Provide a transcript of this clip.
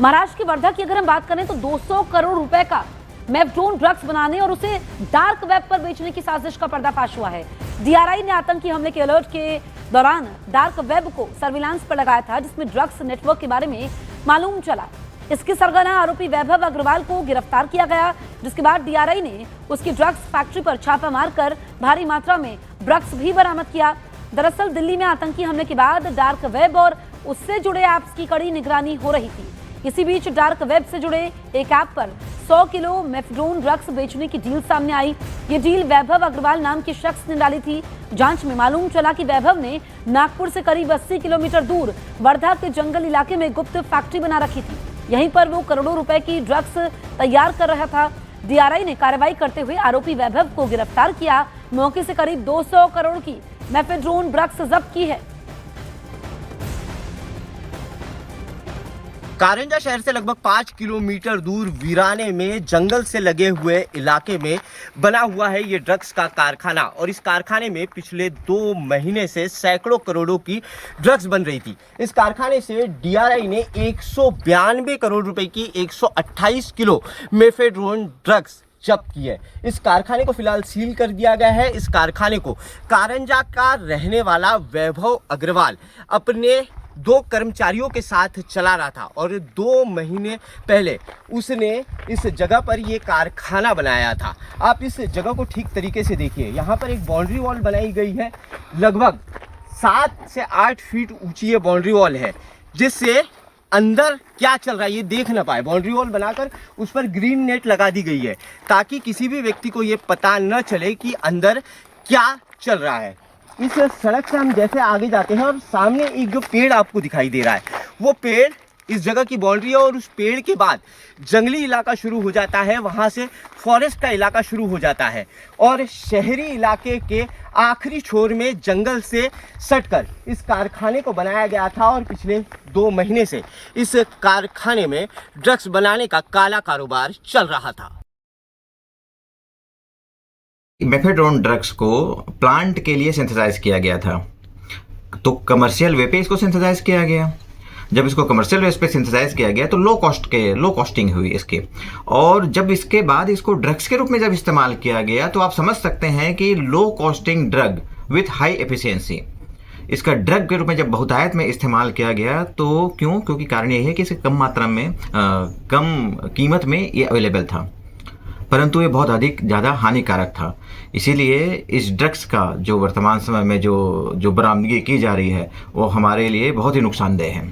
महाराष्ट्र की वर्धा की अगर हम बात करें तो 200 करोड़ रुपए का मेफड्रोन ड्रग्स बनाने और उसे डार्क वेब पर बेचने की साजिश का पर्दाफाश हुआ है। डीआरआई ने आतंकी हमले के अलर्ट के दौरान डार्क वेब को सर्विलांस पर लगाया था, जिसमें ड्रग्स नेटवर्क के बारे में मालूम चला। इसके सरगना आरोपी वैभव अग्रवाल को गिरफ्तार किया गया, जिसके बाद डीआरआई ने उसकी ड्रग्स फैक्ट्री पर छापा मारकर भारी मात्रा में ड्रग्स भी बरामद किया। दरअसल दिल्ली में आतंकी हमले के बाद डार्क वेब और उससे जुड़े ऐप्स की कड़ी निगरानी हो रही थी। इसी बीच डार्क वेब से जुड़े एक ऐप पर 100 किलो मेफड्रोन ड्रग्स बेचने की डील सामने आई। ये डील वैभव अग्रवाल नाम के शख्स ने डाली थी। जांच में मालूम चला कि वैभव ने नागपुर से करीब 80 किलोमीटर दूर वर्धा के जंगल इलाके में गुप्त फैक्ट्री बना रखी थी। यहीं पर वो करोड़ों रुपए की ड्रग्स तैयार कर रहा था। डीआरआई ने कार्रवाई करते हुए आरोपी वैभव को गिरफ्तार किया। मौके से करीब 200 करोड़ की मेफड्रोन ड्रग्स जब्त की है। कारंजा शहर से लगभग 5 किलोमीटर दूर वीराने में जंगल से लगे हुए इलाके में बना हुआ है ये ड्रग्स का कारखाना। और इस कारखाने में पिछले 2 महीने से सैकड़ों करोड़ों की ड्रग्स बन रही थी। इस कारखाने से डीआरआई ने 192 करोड़ रुपए की 128 किलो मेफेड्रोन ड्रग्स जब्त की है। इस कारखाने को फिलहाल सील कर दिया गया है। इस कारखाने को कारंजा का रहने वाला वैभव अग्रवाल अपने 2 कर्मचारियों के साथ चला रहा था और 2 महीने पहले उसने इस जगह पर ये कारखाना बनाया था। आप इस जगह को ठीक तरीके से देखिए। यहाँ पर एक बाउंड्री वॉल बनाई गई है, लगभग 7 से 8 फीट ऊंची ये बाउंड्री वॉल है, जिससे अंदर क्या चल रहा है ये देख ना पाए। बाउंड्री वॉल बनाकर उस पर ग्रीन नेट लगा दी गई है ताकि किसी भी व्यक्ति को ये पता न चले कि अंदर क्या चल रहा है। इस सड़क से हम जैसे आगे जाते हैं और सामने एक जो पेड़ आपको दिखाई दे रहा है, वो पेड़ इस जगह की बाउंड्री है और उस पेड़ के बाद जंगली इलाका शुरू हो जाता है, वहाँ से फॉरेस्ट का इलाका शुरू हो जाता है और शहरी इलाके के आखिरी छोर में जंगल से सटकर इस कारखाने को बनाया गया था। और पिछले 2 महीने से इस कारखाने में ड्रग्स बनाने का काला कारोबार चल रहा था। मेफेड्रोन ड्रग्स को प्लांट के लिए सिंथेसाइज किया गया था, तो कमर्शियल वे पे इसको सिंथेसाइज किया गया। जब इसको कमर्शियल बेस पे सिंथेसाइज किया गया तो लो कॉस्टिंग हुई इसकी। और जब इसके बाद इसको ड्रग्स के रूप में जब इस्तेमाल किया गया तो आप समझ सकते हैं कि low costing drug with high efficiency, इसका ड्रग के रूप में जब बहुतायत में इस्तेमाल किया गया तो क्योंकि कारण यही है कि इसे कम मात्रा में कम कीमत में ये अवेलेबल था, परंतु ये बहुत अधिक ज़्यादा हानिकारक था। इसीलिए इस ड्रग्स का जो वर्तमान समय में जो बरामदगी की जा रही है वो हमारे लिए बहुत ही नुकसानदेह है।